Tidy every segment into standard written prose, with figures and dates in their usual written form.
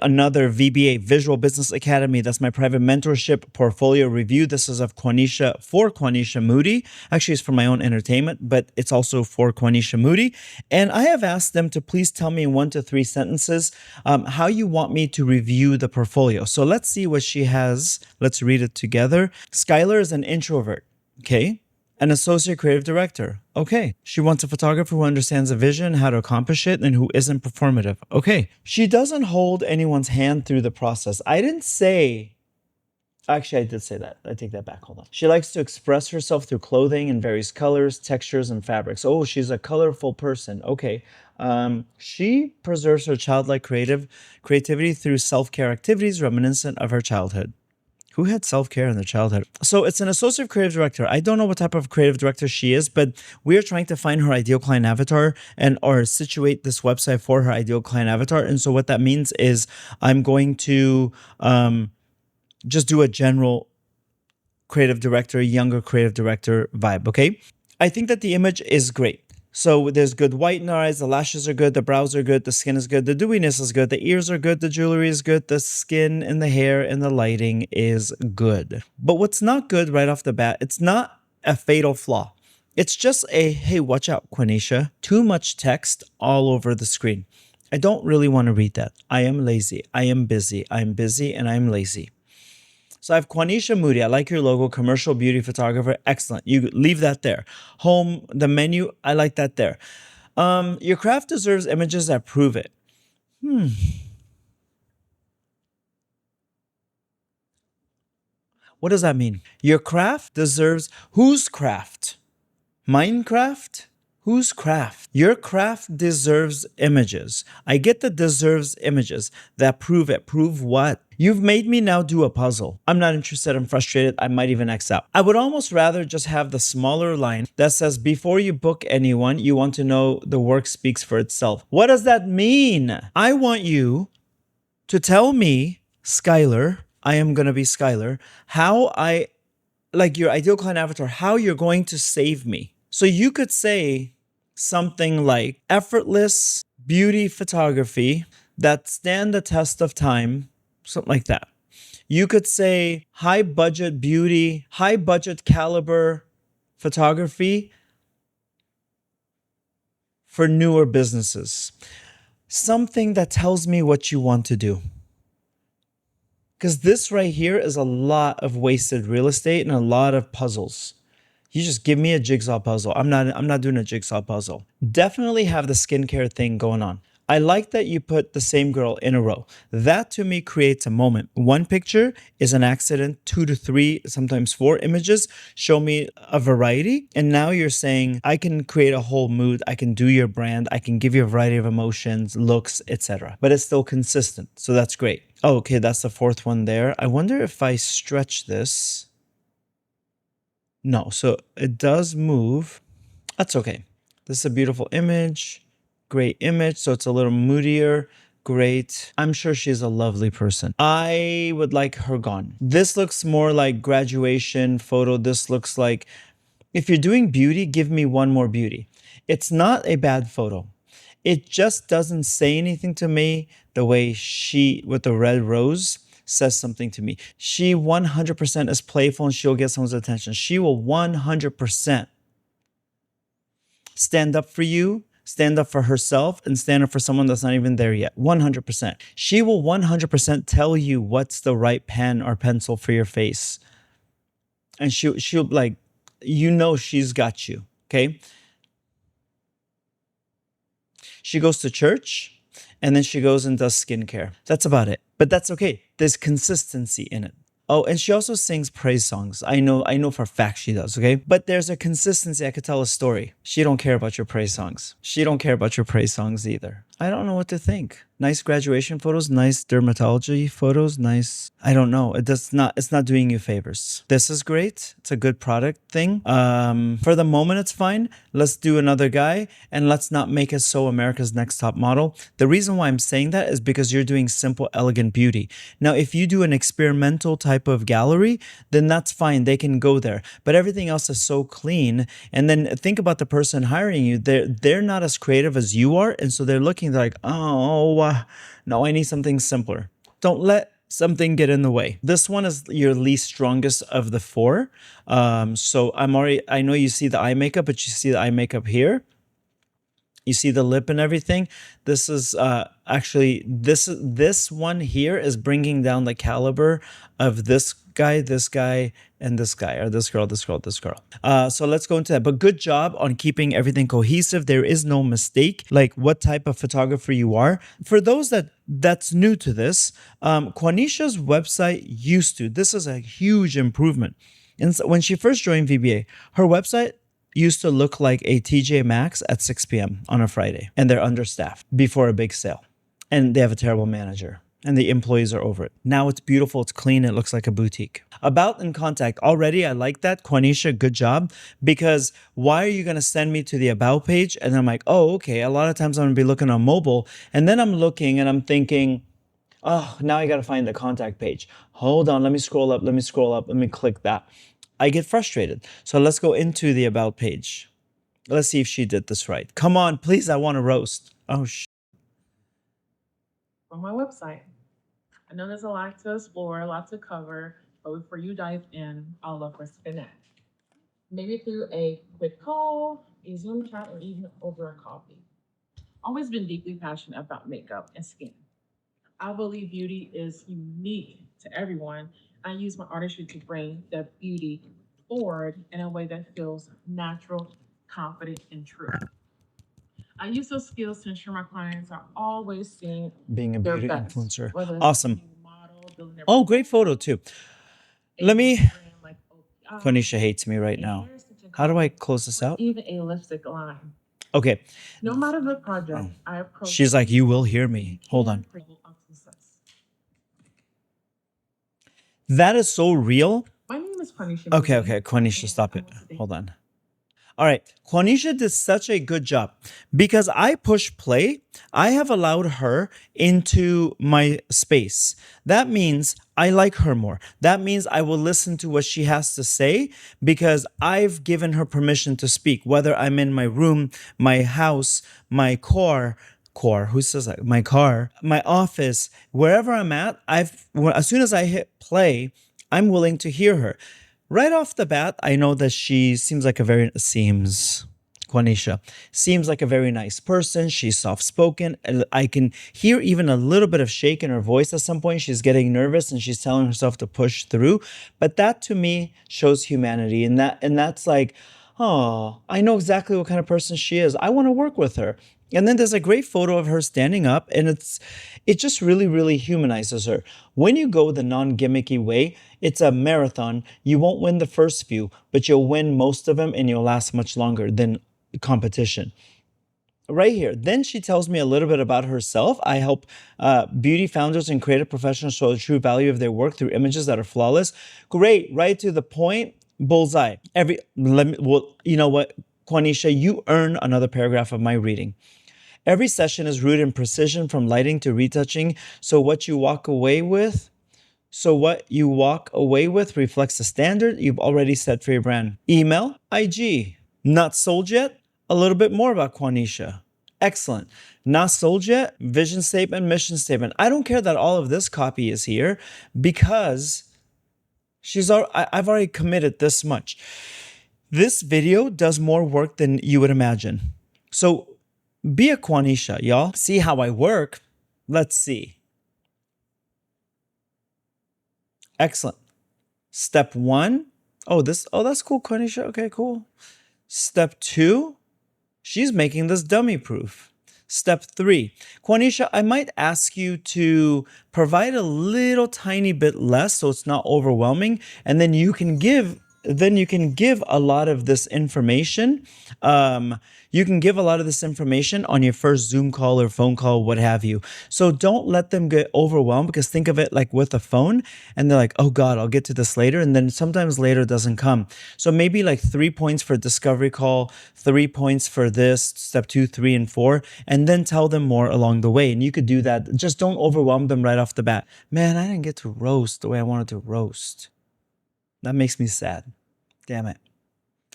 Another VBA, Visual Business Academy. That's my private mentorship portfolio review. This is of QUANISHA, for QUANISHA Moody. Actually, it's for my own entertainment, but it's also for QUANISHA Moody. And I have asked them to please tell me in 1 to 3 sentences how you want me to review the portfolio. So let's see what she has. Let's read it together. Skylar is an introvert. Okay. An associate creative director. Okay. She wants a photographer who understands the vision, how to accomplish it, and who isn't performative. Okay. She doesn't hold anyone's hand through the process. I didn't say, actually, I did say that. I take that back. Hold on. She likes to express herself through clothing in various colors, textures, and fabrics. Oh, she's a colorful person. Okay. She preserves her childlike creativity through self-care activities reminiscent of her childhood. Who had self-care in their childhood? So it's an associate creative director. I don't know what type of creative director she is, but we're trying to find her ideal client avatar or situate this website for her ideal client avatar. And so what that means is I'm going to just do a general creative director, younger creative director vibe, okay? I think that the image is great. So there's good white in her eyes, the lashes are good, the brows are good, the skin is good, the dewiness is good, the ears are good, the jewelry is good, the skin and the hair and the lighting is good. But what's not good right off the bat, it's not a fatal flaw. It's just a, hey, watch out, QUANISHA. Too much text all over the screen. I don't really want to read that. I am lazy. I am busy. I'm busy and I'm lazy. So I have QUANISHA Moody. I like your logo. Commercial beauty photographer. Excellent. You leave that there. Home, the menu. I like that there. Your craft deserves images that prove it. What does that mean? Your craft deserves whose craft? Minecraft? Whose craft? Your craft deserves images. I get the deserves images that prove it. Prove what? You've made me now do a puzzle. I'm not interested. I'm frustrated. I might even X out. I would almost rather just have the smaller line that says, before you book anyone, you want to know the work speaks for itself. What does that mean? I want you to tell me, Skylar, I am going to be Skylar, how like your ideal client avatar, how you're going to save me. So you could say something like effortless beauty photography that stand the test of time, something like that. You could say high budget beauty, high budget caliber photography for newer businesses. Something that tells me what you want to do. Because this right here is a lot of wasted real estate and a lot of puzzles. You just give me a jigsaw puzzle. I'm not doing a jigsaw puzzle. Definitely have the skincare thing going on. I like that you put the same girl in a row. That to me creates a moment. One picture is an accident, 2 to 3, sometimes 4 images show me a variety. And now you're saying I can create a whole mood. I can do your brand. I can give you a variety of emotions, looks, etc. But it's still consistent. So that's great. Oh, okay, that's the 4th one there. I wonder if I stretch this. No, so it does move. That's okay. This is a beautiful image. Great image. So it's a little moodier. Great. I'm sure she's a lovely person. I would like her gone. This looks more like graduation photo. This looks like, if you're doing beauty, give me one more beauty. It's not a bad photo. It just doesn't say anything to me the way she, with the red rose, says something to me. She 100% is playful and she'll get someone's attention. She will 100% stand up for you, stand up for herself, and stand up for someone that's not even there yet. 100%. She will 100% tell you what's the right pen or pencil for your face. And she'll like, you know, she's got you, okay? She goes to church and then she goes and does skincare. That's about it. But that's okay. There's consistency in it. Oh, and she also sings praise songs. I know for a fact she does, okay? But there's a consistency. I could tell a story. She don't care about your praise songs. She don't care about your praise songs either. I don't know what to think. Nice graduation photos, nice dermatology photos, nice. I don't know. It's not doing you favors. This is great. It's a good product thing. For the moment, it's fine. Let's do another guy and let's not make it so America's Next Top Model. The reason why I'm saying that is because you're doing simple, elegant beauty. Now, if you do an experimental type of gallery, then that's fine. They can go there. But everything else is so clean. And then think about the person hiring you. They're not as creative as you are. And so they're looking like, oh, No, I need something simpler. Don't let something get in the way. This one is your least strongest of the four. So I know you see the eye makeup, but you see the eye makeup here. You see the lip and everything. This is actually, this one here is bringing down the caliber of this guy, and this guy, or this girl, this girl, this girl. So let's go into that. But good job on keeping everything cohesive. There is no mistake, like what type of photographer you are. For those that's new to this, QUANISHA's website this is a huge improvement. And so when she first joined VBA, her website used to look like a TJ Maxx at 6 p.m. on a Friday, and they're understaffed before a big sale, and they have a terrible manager, and the employees are over it. Now it's beautiful, it's clean, it looks like a boutique. About and contact, already I like that. QUANISHA, good job, because why are you gonna send me to the about page? And I'm like, oh, okay, a lot of times I'm gonna be looking on mobile, and then I'm looking and I'm thinking, oh, now I gotta find the contact page. Hold on, let me scroll up, let me click that. I get frustrated. So let's go into the about page. Let's see if she did this right. Come on, please, I want to roast. Oh, On my website. I know there's a lot to explore, a lot to cover, but before you dive in, I'll love for us to connect. Maybe through a quick call, a Zoom chat, or even over a coffee. Always been deeply passionate about makeup and skin. I believe beauty is unique to everyone. I use my artistry to bring that beauty forward in a way that feels natural, confident, and true. I use those skills to ensure my clients are always seeing being a their beauty best, influencer. whether it's Awesome. being a model, building their Oh, great photo too. Let me, brand like OPI, QUANISHA hates me right a now. hair extension How do I company, close this or out? even a lipstick line. Okay. No matter the project, I approach. She's like, you will hear me. Hold on. That is so real. My name is QUANISHA. Okay, QUANISHA, stop it. Hold on. All right, QUANISHA did such a good job because I push play. I have allowed her into my space. That means I like her more. That means I will listen to what she has to say because I've given her permission to speak, whether I'm in my room, my house, my car, who says that? My car, my office, wherever I'm at, as soon as I hit play, I'm willing to hear her. Right off the bat, I know that she QUANISHA seems like a very nice person. She's soft-spoken. I can hear even a little bit of shake in her voice at some point. She's getting nervous and she's telling herself to push through. But that to me shows humanity. And that's like, oh, I know exactly what kind of person she is. I want to work with her. And then there's a great photo of her standing up, and it just really, really humanizes her. When you go the non-gimmicky way, it's a marathon. You won't win the first few, but you'll win most of them, and you'll last much longer than competition. Right here. Then she tells me a little bit about herself. I help beauty founders and creative professionals show the true value of their work through images that are flawless. Great, right to the point, bullseye. You know what, QUANISHA, you earn another paragraph of my reading. Every session is rooted in precision from lighting to retouching. So what you walk away with reflects the standard you've already set for your brand. Email, IG. Not sold yet? A little bit more about QUANISHA. Excellent. Not sold yet? Vision statement, mission statement. I don't care that all of this copy is here because I've already committed this much. This video does more work than you would imagine. So be a QUANISHA, y'all. See how I work? Let's see. Excellent. Step 1. That's cool, QUANISHA. Okay, cool. Step 2. She's making this dummy proof. Step 3. QUANISHA, I might ask you to provide a little tiny bit less so it's not overwhelming, and then you can give a lot of this information. You can give a lot of this information on your first Zoom call or phone call, what have you. So don't let them get overwhelmed, because think of it like with a phone and they're like, oh God, I'll get to this later. And then sometimes later doesn't come. So maybe like 3 points for discovery call, 3 points for this, step 2, 3, and 4, and then tell them more along the way. And you could do that. Just don't overwhelm them right off the bat. Man, I didn't get to roast the way I wanted to roast. That makes me sad. Damn it.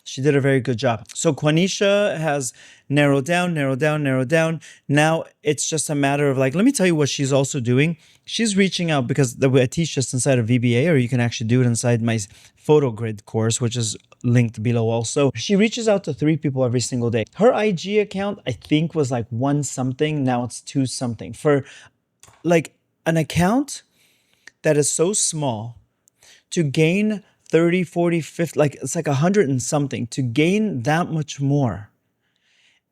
She did a very good job. So Quanisha has narrowed down, narrowed down, narrowed down. Now it's just a matter of like, let me tell you what she's also doing. She's reaching out because the way I teach this inside of VBA, or you can actually do it inside my photo grid course, which is linked below also. She reaches out to 3 people every single day. Her IG account, I think, was like 1 something. Now it's 2 something. For like an account that is so small, to gain 30, 40, 50, like it's like 100 and something, to gain that much more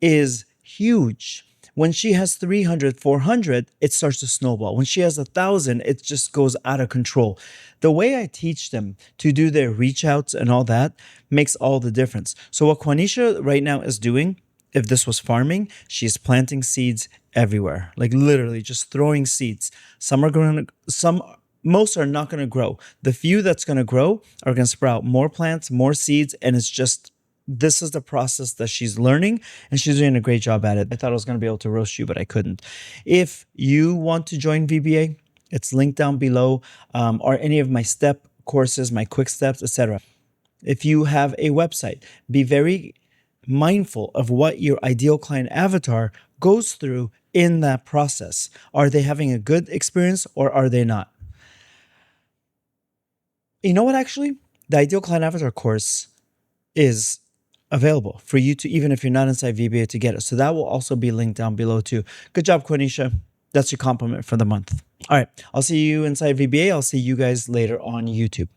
is huge. When she has 300, 400, it starts to snowball. When she has 1,000, it just goes out of control. The way I teach them to do their reach outs and all that makes all the difference. So what Quanisha right now is doing, if this was farming, she's planting seeds everywhere, like literally just throwing seeds. Most are not going to grow. The few that's going to grow are going to sprout more plants, more seeds, and it's just, this is the process that she's learning, and she's doing a great job at it. I thought I was going to be able to roast you, but I couldn't. If you want to join VBA, it's linked down below, or any of my step courses, my quick steps, etc. If you have a website, be very mindful of what your ideal client avatar goes through in that process. Are they having a good experience or are they not? You know what, actually? The ideal client avatar course is available for you to, even if you're not inside VBA, to get it. So that will also be linked down below too. Good job, Quanisha. That's your compliment for the month. All right. I'll see you inside VBA. I'll see you guys later on YouTube.